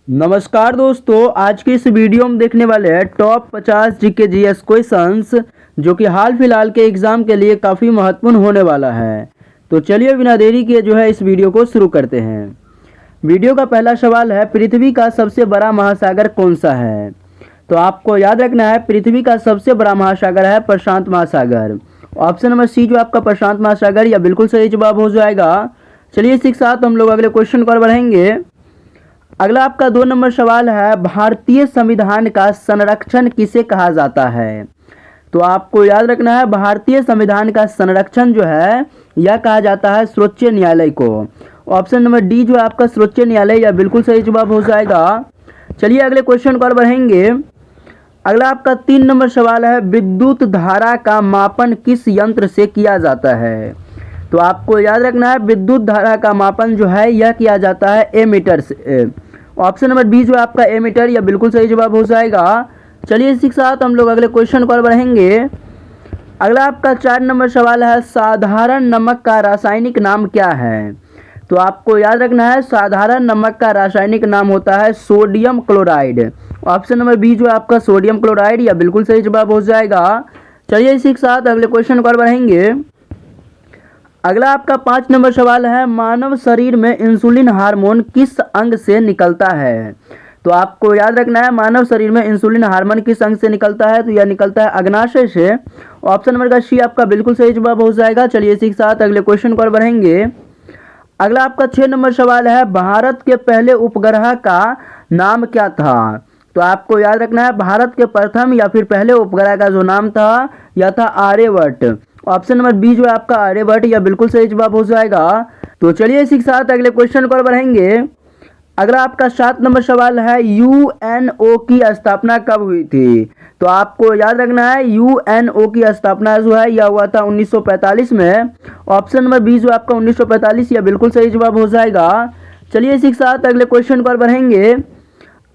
नमस्कार दोस्तों, आज की इस वीडियो में देखने वाले हैं टॉप 50 जीके जीएस क्वेश्चंस जो कि हाल फिलहाल के एग्जाम के लिए काफ़ी महत्वपूर्ण होने वाला है। तो चलिए बिना देरी किए इस वीडियो को शुरू करते हैं। वीडियो का पहला सवाल है, पृथ्वी का सबसे बड़ा महासागर कौन सा है? तो आपको याद रखना है, पृथ्वी का सबसे बड़ा महासागर है प्रशांत महासागर। ऑप्शन नंबर सी जो आपका प्रशांत महासागर, यह बिल्कुल सही जवाब हो जाएगा। चलिए इसी के साथ हम लोग अगले क्वेश्चन पर बढ़ेंगे। अगला आपका 2 नंबर सवाल है, भारतीय संविधान का संरक्षण किसे कहा जाता है? तो आपको याद रखना है, भारतीय संविधान का संरक्षण जो है यह कहा जाता है सर्वोच्च न्यायालय को। ऑप्शन नंबर डी जो है आपका सर्वोच्च न्यायालय, यह बिल्कुल सही जवाब हो जाएगा। चलिए अगले क्वेश्चन पर बढ़ेंगे। अगला आपका 3 नंबर सवाल है, विद्युत धारा का मापन किस यंत्र से किया जाता है? तो आपको याद रखना है, विद्युत धारा का मापन जो है यह किया जाता है एमीटर से। ऑप्शन नंबर बी जो है आपका एमीटर, यह बिल्कुल सही जवाब हो जाएगा। चलिए इसी के साथ हम लोग अगले क्वेश्चन पर बढ़ेंगे। अगला आपका 4 नंबर सवाल है, साधारण नमक का रासायनिक नाम क्या है? तो आपको याद रखना है, साधारण नमक का रासायनिक नाम होता है sodium chloride. Option number B जो है आपका सोडियम क्लोराइड, यह बिल्कुल सही जवाब हो जाएगा। चलिए इसी के साथ अगले क्वेश्चन पर बढ़ेंगे। अगला आपका 5 नंबर सवाल है, मानव शरीर में इंसुलिन हार्मोन किस अंग से निकलता है? तो आपको याद रखना है, मानव शरीर में इंसुलिन हार्मोन किस अंग से निकलता है? तो यह निकलता है अग्नाशय से। ऑप्शन नंबर का सी आपका बिल्कुल सही जवाब हो जाएगा। चलिए इसी के साथ अगले क्वेश्चन पर बढ़ेंगे। अगला आपका 6 नंबर सवाल है, भारत के पहले उपग्रह का नाम क्या था? तो आपको याद रखना है, भारत के प्रथम या फिर पहले उपग्रह का जो नाम था यह था आर्यभट्ट। ऑप्शन नंबर बी जो है आपका आर्यभट्ट, यह बिल्कुल सही जवाब हो जाएगा। तो चलिए इसी के साथ अगले क्वेश्चन पर बढ़ेंगे। अगला आपका 7 नंबर सवाल है, यूएनओ की स्थापना कब हुई थी? तो आपको याद रखना है, यूएनओ की स्थापना जो है यह हुआ था 1945 में। ऑप्शन नंबर बी जो आपका 1945, यह बिल्कुल सही जवाब हो जाएगा। चलिए इसी के साथ अगले क्वेश्चन पर बढ़ेंगे।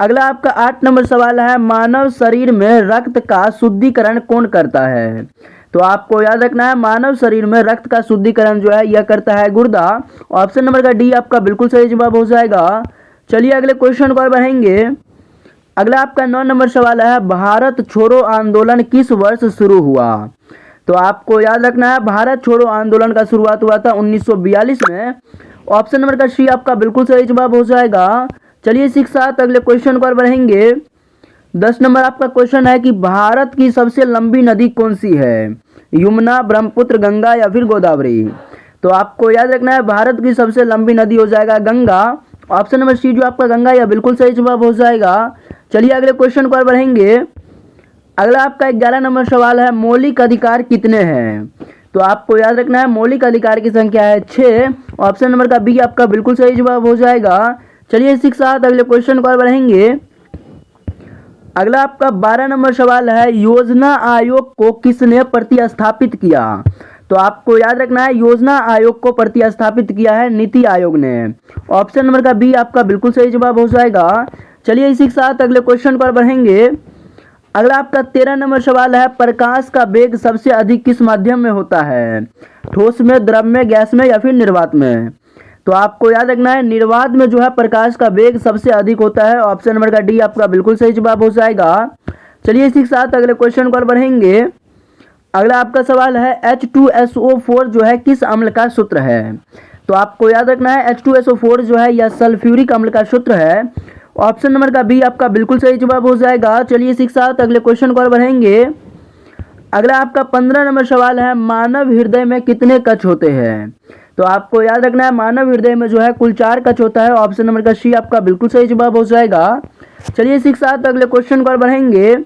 अगला आपका 8 नंबर सवाल है, मानव शरीर में रक्त का शुद्धिकरण कौन करता है? तो आपको याद रखना है, मानव शरीर में रक्त का शुद्धिकरण जो है यह करता है गुर्दा। ऑप्शन नंबर का डी आपका बिल्कुल सही जवाब हो जाएगा। चलिए अगले क्वेश्चन पर बढ़ेंगे। अगला आपका 9 नंबर सवाल है, भारत छोड़ो आंदोलन किस वर्ष शुरू हुआ? तो आपको याद रखना है, भारत छोड़ो आंदोलन का शुरुआत हुआ था 1942 में। ऑप्शन नंबर का सी आपका बिल्कुल सही जवाब हो जाएगा। चलिए इसी के साथ अगले क्वेश्चन पर बढ़ेंगे। 10 नंबर आपका क्वेश्चन है कि भारत की सबसे लंबी नदी कौन सी है? यमुना, ब्रह्मपुत्र, गंगा या फिर गोदावरी? तो आपको याद रखना है, भारत की सबसे लंबी नदी हो जाएगा गंगा। ऑप्शन नंबर सी जो आपका गंगा, यह बिल्कुल सही जवाब हो जाएगा। चलिए अगले क्वेश्चन पर बढ़ेंगे। अगला आपका 11 नंबर सवाल है, मौलिक अधिकार कितने हैं? तो आपको याद रखना है, मौलिक अधिकार की संख्या है 6। ऑप्शन नंबर का बी आपका बिल्कुल सही जवाब हो जाएगा। चलिए इसी के साथ अगले क्वेश्चन पर बढ़ेंगे। अगला आपका 12 नंबर सवाल है, योजना आयोग को किसने प्रतिस्थापित किया? तो आपको याद रखना है, योजना आयोग को प्रतिस्थापित किया है नीति आयोग ने। ऑप्शन नंबर का बी आपका बिल्कुल सही जवाब हो जाएगा। चलिए इसी के साथ अगले क्वेश्चन पर बढ़ेंगे। अगला आपका 13 नंबर सवाल है, प्रकाश का वेग सबसे अधिक किस माध्यम में होता है? ठोस में, द्रव में, गैस में या फिर निर्वात में? तो आपको याद रखना है, निर्वात में जो है प्रकाश का वेग सबसे अधिक होता है। ऑप्शन नंबर का डी आपका बिल्कुल सही जवाब हो जाएगा। चलिए इसी के साथ अगले क्वेश्चन पर बढ़ेंगे। अगला आपका सवाल है, H2SO4 जो है किस अम्ल का सूत्र है? तो आपको याद रखना है, H2SO4 जो है यह सल्फ्यूरिक अम्ल का सूत्र है। ऑप्शन नंबर का बी आपका बिल्कुल सही जवाब हो जाएगा। चलिए इसी के साथ अगले क्वेश्चन पर बढ़ेंगे। अगला आपका 15 नंबर सवाल है, मानव हृदय में कितने कक्ष होते हैं? तो आपको याद रखना है, मानव हृदय में जो है कुल 4 कक्ष होता है। ऑप्शन नंबर का सी आपका बिल्कुल सही जवाब हो जाएगा। चलिए इसी के साथ अगले क्वेश्चन पर बढ़ेंगे।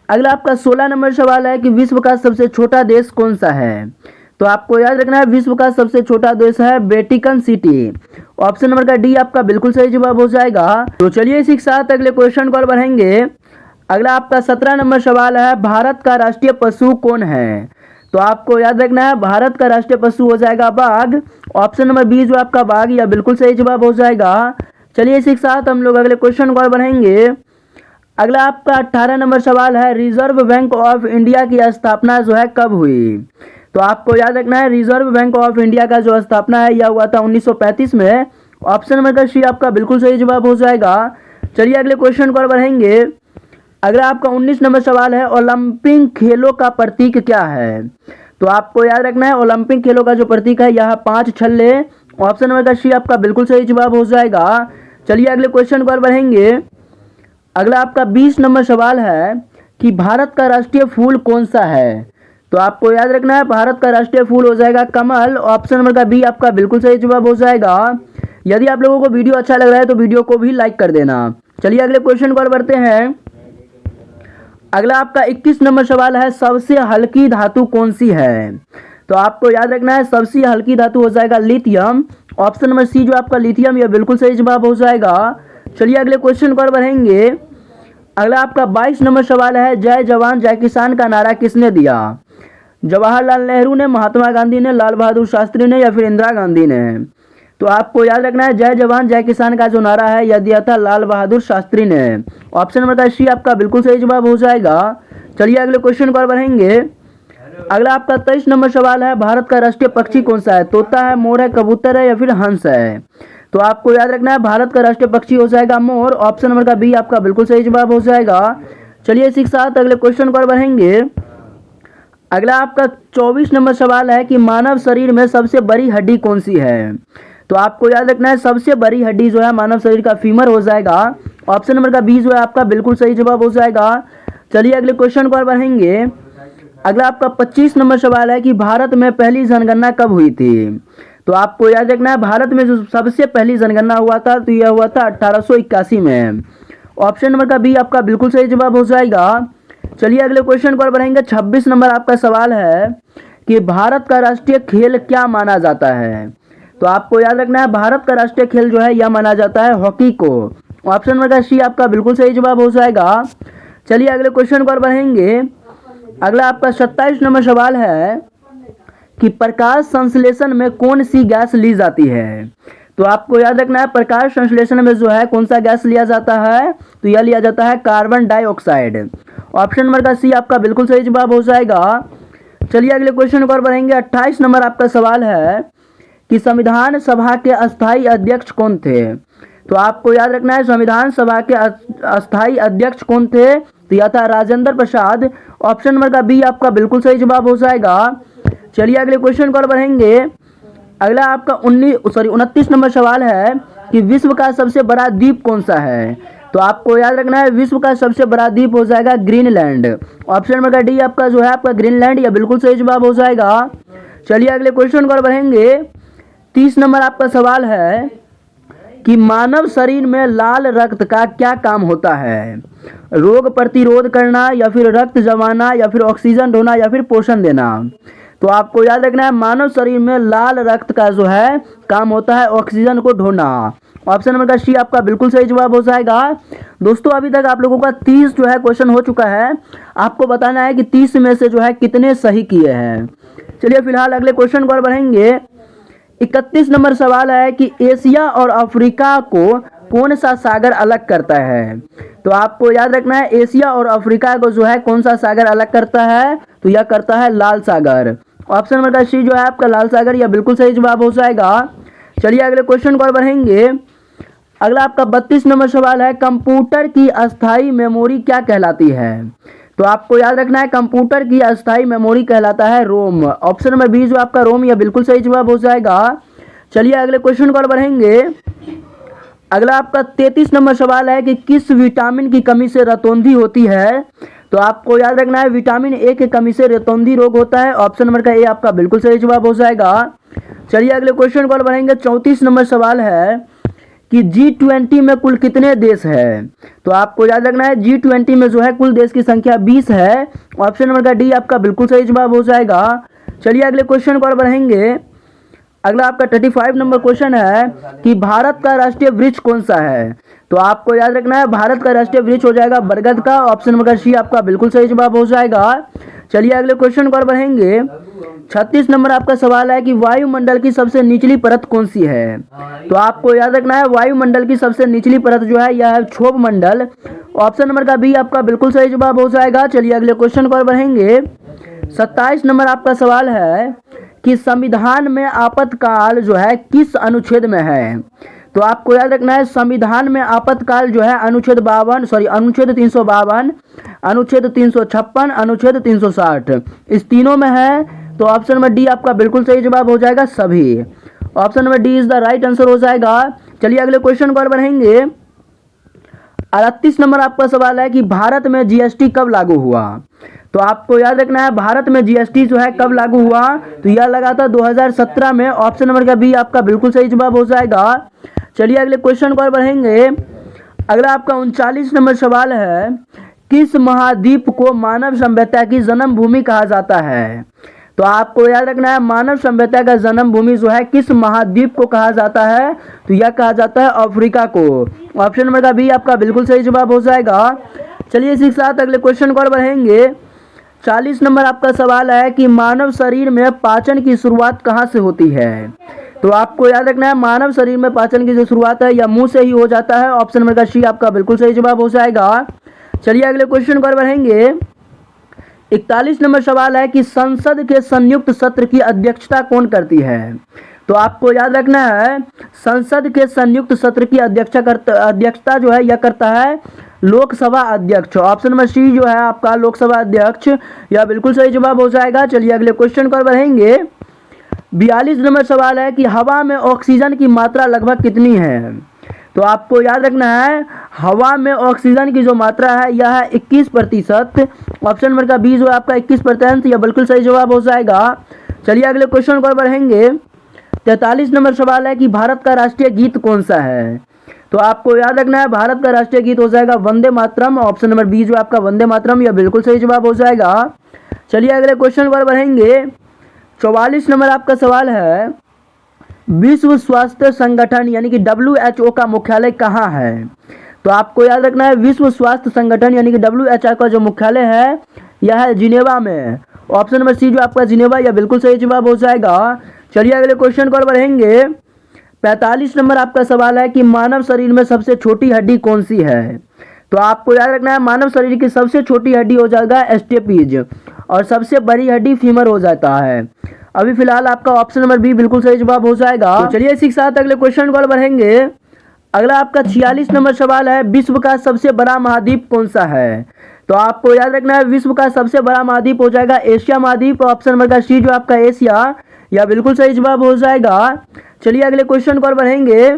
अगला आपका 16 नंबर सवाल है कि विश्व का सबसे छोटा देश कौन सा है? तो आपको याद रखना है, विश्व का सबसे छोटा देश है वेटिकन सिटी। ऑप्शन नंबर का डी आपका बिल्कुल सही जवाब हो जाएगा। तो चलिए इसी के साथ अगले क्वेश्चन पर बढ़ेंगे। अगला आपका 17 नंबर सवाल है, भारत का राष्ट्रीय पशु कौन है? तो आपको याद रखना है, भारत का राष्ट्रीय पशु हो जाएगा बाघ। ऑप्शन नंबर बी जो आपका बाघ, यह बिल्कुल सही जवाब हो जाएगा। चलिए इसी के साथ हम लोग अगले क्वेश्चन पर बढ़ेंगे। अगला आपका 18 नंबर सवाल है, रिजर्व बैंक ऑफ इंडिया की स्थापना जो है कब हुई? तो आपको याद रखना है, रिजर्व बैंक ऑफ इंडिया का जो स्थापना है यह हुआ था 1935 में। ऑप्शन नंबर का सी आपका बिल्कुल सही जवाब हो जाएगा। चलिए अगले क्वेश्चन को और बढ़ेंगे। अगला आपका 19 नंबर सवाल है, ओलंपिक खेलों का प्रतीक क्या है? तो आपको याद रखना है ओलंपिक खेलों का जो प्रतीक है यह 5 छल्ले। ऑप्शन नंबर का सी आपका बिल्कुल सही जवाब हो जाएगा। चलिए अगले क्वेश्चन को और बढ़ेंगे। अगला आपका 20 नंबर सवाल है कि भारत का राष्ट्रीय फूल कौन सा है? तो आपको याद रखना है भारत का राष्ट्रीय फूल हो जाएगा कमल। ऑप्शन नंबर का बी आपका बिल्कुल सही जवाब हो जाएगा। यदि आप लोगों को वीडियो अच्छा लग रहा है तो वीडियो को भी लाइक कर देना। चलिए अगले क्वेश्चन को और बढ़ते हैं। अगला आपका 21 नंबर सवाल है, सबसे हल्की धातु कौन सी है? तो आपको याद रखना है सबसे हल्की धातु हो जाएगा लिथियम। ऑप्शन नंबर सी जो आपका लिथियम यह बिल्कुल सही जवाब हो जाएगा। चलिए अगले क्वेश्चन को और बढ़ेंगे। अगला आपका 22 नंबर सवाल है, जय जवान जय किसान का नारा किसने दिया? जवाहरलाल नेहरू ने, महात्मा गांधी ने, लाल बहादुर शास्त्री ने या फिर इंदिरा गांधी ने? तो आपको याद रखना है जय जवान जय किसान का जो नारा है यह दिया था लाल बहादुर शास्त्री ने। ऑप्शन नंबर का सी आपका बिल्कुल सही जवाब हो जाएगा। चलिए अगले क्वेश्चन को और बढ़ेंगे। अगला आपका 23 नंबर सवाल है, भारत का राष्ट्रीय पक्षी कौन सा है? तोता है, मोर है, कबूतर है या फिर हंस है? तो आपको याद रखना है भारत का राष्ट्रीय पक्षी हो जाएगा मोर। ऑप्शन नंबर का बी आपका बिल्कुल सही जवाब हो जाएगा। चलिए इसी के साथ अगले क्वेश्चन को और बढ़ेंगे। अगला आपका 24 नंबर सवाल है कि मानव शरीर में सबसे बड़ी हड्डी कौन सी है? तो आपको याद रखना है सबसे बड़ी हड्डी जो है मानव शरीर का फीमर हो जाएगा। ऑप्शन नंबर का बी जो है आपका बिल्कुल सही जवाब हो जाएगा। चलिए अगले क्वेश्चन को और बढ़ेंगे। अगला आपका 25 नंबर सवाल है कि भारत में पहली जनगणना कब हुई थी? तो आपको याद रखना है भारत में जो सबसे पहली जनगणना हुआ था तो यह हुआ था 1881 में। ऑप्शन नंबर का बी आपका बिल्कुल सही जवाब हो जाएगा। चलिए अगले क्वेश्चन को और बढ़ेंगे। 26 नंबर आपका सवाल है कि भारत का राष्ट्रीय खेल क्या माना जाता है? तो आपको याद रखना है भारत का राष्ट्रीय खेल जो है यह माना जाता है हॉकी को। ऑप्शन नंबर का सी आपका बिल्कुल सही जवाब हो जाएगा। चलिए अगले क्वेश्चन को और बढ़ेंगे। अगला आपका 27 नंबर सवाल है कि प्रकाश संश्लेषण में कौन सी गैस ली जाती है? तो आपको याद रखना है प्रकाश संश्लेषण में जो है कौन सा गैस लिया जाता है? तो यह लिया जाता है कार्बन डाइऑक्साइड। ऑप्शन नंबर का सी आपका बिल्कुल सही जवाब हो जाएगा। चलिए अगले क्वेश्चन को और बढ़ेंगे। 28 नंबर आपका सवाल है कि संविधान सभा के अस्थायी अध्यक्ष कौन थे? तो आपको याद रखना है संविधान सभा के अस्थायी अध्यक्ष कौन थे? तो यह था राजेंद्र प्रसाद। ऑप्शन नंबर का बी आपका बिल्कुल सही जवाब हो जाएगा। चलिए अगले क्वेश्चन को और बढ़ेंगे। अगला आपका 29 नंबर सवाल है कि विश्व का सबसे बड़ा द्वीप कौन सा है? तो आपको याद रखना है विश्व का सबसे बड़ा द्वीप हो जाएगा ग्रीनलैंड। ऑप्शन नंबर का डी आपका जो है आपका ग्रीनलैंड यह बिल्कुल सही जवाब हो जाएगा। चलिए अगले क्वेश्चन को और बढ़ेंगे। 30 नंबर आपका सवाल है कि मानव शरीर में लाल रक्त का क्या काम होता है? रोग प्रतिरोध करना या फिर रक्त जमाना या फिर ऑक्सीजन ढोना या फिर पोषण देना? तो आपको याद रखना है मानव शरीर में लाल रक्त का जो है काम होता है ऑक्सीजन को ढोना। ऑप्शन नंबर का सी आपका बिल्कुल सही जवाब हो जाएगा। दोस्तों अभी तक आप लोगों का 30 जो है क्वेश्चन हो चुका है। आपको बताना है कि 30 में से जो है कितने सही किए हैं। चलिए फिलहाल अगले क्वेश्चन को और बढ़ेंगे। 31 नंबर सवाल है कि एशिया और अफ्रीका को कौन सा सागर अलग करता है? तो आपको याद रखना है एशिया और अफ्रीका को जो है कौन सा सागर अलग करता है? तो यह करता है लाल सागर। ऑप्शन नंबर का सी जो है आपका लाल सागर यह बिल्कुल सही जवाब हो जाएगा। चलिए अगले क्वेश्चन को और बढ़ेंगे। अगला आपका 32 नंबर सवाल है, कंप्यूटर की अस्थायी मेमोरी क्या कहलाती है? तो आपको याद रखना है कंप्यूटर की अस्थायी मेमोरी कहलाता है रोम। ऑप्शन नंबर बी जो आपका रोम यह बिल्कुल सही जवाब हो जाएगा। चलिए अगले क्वेश्चन को और बढ़ेंगे। अगला आपका 33 नंबर सवाल है कि किस विटामिन की कमी से रतौंधी होती है? तो आपको याद रखना है विटामिन ए की कमी से रतौंधी रोग होता है। ऑप्शन नंबर का ए आपका बिल्कुल सही जवाब हो जाएगा। चलिए अगले क्वेश्चन को और बढ़ेंगे। 34 नंबर सवाल है कि G20 में कुल कितने देश है? तो आपको याद रखना है G20 में जो है कुल देश की संख्या 20 है। ऑप्शन नंबर का डी आपका बिल्कुल सही जवाब हो जाएगा। चलिए अगले क्वेश्चन को और बढ़ेंगे। अगला आपका 35 नंबर क्वेश्चन है कि भारत का राष्ट्रीय वृक्ष कौन सा है? तो आपको याद रखना है भारत का राष्ट्रीय वृक्ष हो जाएगा बरगद का। ऑप्शन नंबर का सी आपका बिल्कुल सही जवाब हो जाएगा। चलिए अगले क्वेश्चन को और बढ़ेंगे। 36 नंबर आपका सवाल है कि वायुमंडल की सबसे निचली परत कौन सी है? तो आपको याद रखना है वायुमंडल की सबसे निचली परत जो है यह है क्षोभ मंडल। ऑप्शन नंबर का बी आपका बिल्कुल सही जवाब हो जाएगा। चलिए अगले क्वेश्चन को और बढ़ेंगे। 27 नंबर आपका सवाल है कि संविधान में आपातकाल जो है किस अनुच्छेद में है? तो आपको याद रखना है संविधान में आपातकाल जो है अनुच्छेद 352, अनुच्छेद 356, अनुच्छेद 360 इस तीनों में है। तो ऑप्शन नंबर डी आपका बिल्कुल सही जवाब हो जाएगा सभी। Option number D is the right answer हो जाएगा। चलिए अगले क्वेश्चन को और बढ़ेंगे। 38 नंबर आपका सवाल है कि भारत में जीएसटी कब लागू हुआ। तो आपको याद रखना है भारत में जीएसटी जो है कब लागू हुआ, तो यह लगा था 2017 में। ऑप्शन नंबर का बी आपका बिल्कुल सही जवाब हो जाएगा। चलिए अगले क्वेश्चन को और बढ़ेंगे। अगला आपका 39 नंबर सवाल है, किस महाद्वीप को मानव सभ्यता की जन्मभूमि कहा जाता है। तो आपको याद रखना है मानव सभ्यता का जन्मभूमि जो है किस महाद्वीप को कहा जाता है, तो यह कहा जाता है अफ्रीका को। ऑप्शन नंबर का बी आपका बिल्कुल सही जवाब हो जाएगा। चलिए इसी के साथ अगले क्वेश्चन को और बढ़ेंगे। 40 नंबर आपका सवाल है कि मानव शरीर में पाचन की शुरुआत कहाँ से होती है। तो आपको याद रखना है मानव शरीर में पाचन की जो शुरुआत है या मुंह से ही हो जाता है। ऑप्शन नंबर का सी आपका बिल्कुल सही जवाब हो जाएगा। चलिए अगले क्वेश्चन को और बढ़ेंगे। 41 नंबर सवाल है कि संसद के संयुक्त सत्र की अध्यक्षता कौन करती है। तो आपको याद रखना है संसद के संयुक्त सत्र की अध्यक्षता जो है यह करता है लोकसभा अध्यक्ष। ऑप्शन नंबर सी जो है आपका लोकसभा अध्यक्ष, यह बिल्कुल सही जवाब हो जाएगा। चलिए अगले क्वेश्चन पर बढ़ेंगे। 42 नंबर सवाल है कि हवा में ऑक्सीजन की मात्रा लगभग कितनी है। तो आपको याद रखना है हवा में ऑक्सीजन की जो मात्रा है यह है 21%। ऑप्शन नंबर का बी जो है आपका 21%, यह बिल्कुल सही जवाब हो जाएगा। चलिए अगले क्वेश्चन पर बढ़ेंगे। 43 नंबर सवाल है कि भारत का राष्ट्रीय गीत कौन सा है। तो आपको याद रखना है भारत का राष्ट्रीय गीत हो जाएगा Vande Mataram. Option number B जो आपका वंदे मातरम, यह बिल्कुल सही जवाब हो जाएगा। चलिए अगले क्वेश्चन पर बढ़ेंगे। 44 नंबर आपका सवाल है, विश्व स्वास्थ्य संगठन यानी कि WHO का मुख्यालय कहाँ है। तो आपको याद रखना है विश्व स्वास्थ्य संगठन यानी कि WHO का जो मुख्यालय है यह है जिनेवा में। ऑप्शन नंबर सी जो आपका जिनेवा, यह बिल्कुल सही जवाब हो जाएगा। चलिए अगले क्वेश्चन पर बढ़ेंगे। 45 नंबर आपका सवाल है कि मानव शरीर में सबसे छोटी हड्डी कौन सी है। तो आपको याद रखना है मानव शरीर की सबसे छोटी हड्डी हो जाएगा स्टेपीज और सबसे बड़ी हड्डी फीमर हो जाता है। अभी फिलहाल आपका ऑप्शन नंबर बी बिल्कुल सही जवाब हो जाएगा। तो चलिए इसी के साथ अगले क्वेश्चन को बढ़ेंगे। अगला आपका 46 नंबर सवाल है, विश्व का सबसे बड़ा महाद्वीप कौन सा है। तो आपको याद रखना है विश्व का सबसे बड़ा महाद्वीप हो जाएगा एशिया महाद्वीप। ऑप्शन नंबर का सी जो आपका एशिया, यह बिल्कुल सही जवाब हो जाएगा। चलिए अगले क्वेश्चन को बढ़ेंगे।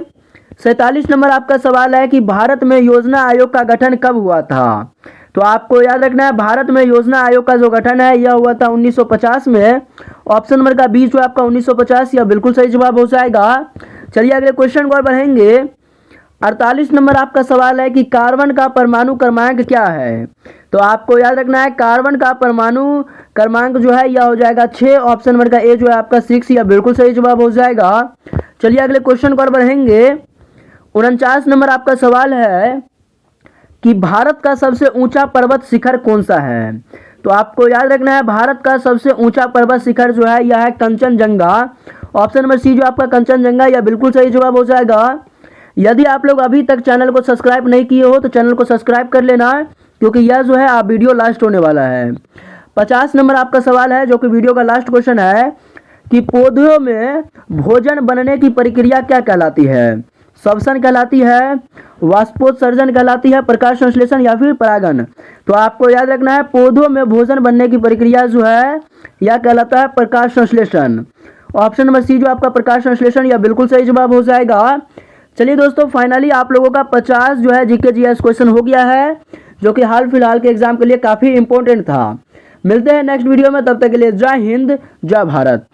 47 नंबर आपका सवाल है कि भारत में योजना आयोग का गठन कब हुआ था। तो आपको याद रखना है भारत में योजना आयोग का जो गठन है यह हुआ था 1950 में। ऑप्शन नंबर का बी जो आपका 1950, यह बिल्कुल सही जवाब हो जाएगा। चलिए अगले क्वेश्चन को बढ़ेंगे। 48 नंबर आपका सवाल है कि कार्बन का परमाणु क्रमांक क्या है। तो आपको याद रखना है कार्बन का परमाणु क्रमांक जो है यह हो जाएगा 6। ऑप्शन नंबर का ए जो है आपका 6, यह बिल्कुल सही जवाब हो जाएगा। चलिए अगले क्वेश्चन को बढ़ेंगे। 49 नंबर आपका सवाल है कि भारत का सबसे ऊंचा पर्वत शिखर कौन सा है। तो आपको याद रखना है भारत का सबसे ऊंचा पर्वत शिखर जो है यह है कंचनजंगा। ऑप्शन नंबर सी जो आपका कंचनजंगा, यह बिल्कुल सही जवाब हो जाएगा। यदि आप लोग अभी तक चैनल को सब्सक्राइब नहीं किए हो तो चैनल को सब्सक्राइब कर लेना, क्योंकि यह जो है आप वीडियो लास्ट होने वाला है। 50 नंबर आपका सवाल है जो कि वीडियो का लास्ट क्वेश्चन है कि पौधों में भोजन बनने की प्रक्रिया क्या कहलाती है। श्वसन कहलाती है, वाष्पोत्सर्जन कहलाती है, प्रकाश संश्लेषण या फिर परागण। तो आपको याद रखना है पौधों में भोजन बनने की प्रक्रिया जो है यह कहलाता है प्रकाश संश्लेषण। ऑप्शन नंबर सी जो आपका प्रकाश संश्लेषण, यह बिल्कुल सही जवाब हो जाएगा। चलिए दोस्तों फाइनली आप लोगों का 50 जो है जीके जीएस क्वेश्चन हो गया है, जो कि हाल फिलहाल के एग्जाम के लिए काफ़ी इंपॉर्टेंट था। मिलते हैं नेक्स्ट वीडियो में, तब तक के लिए जय हिंद जय भारत।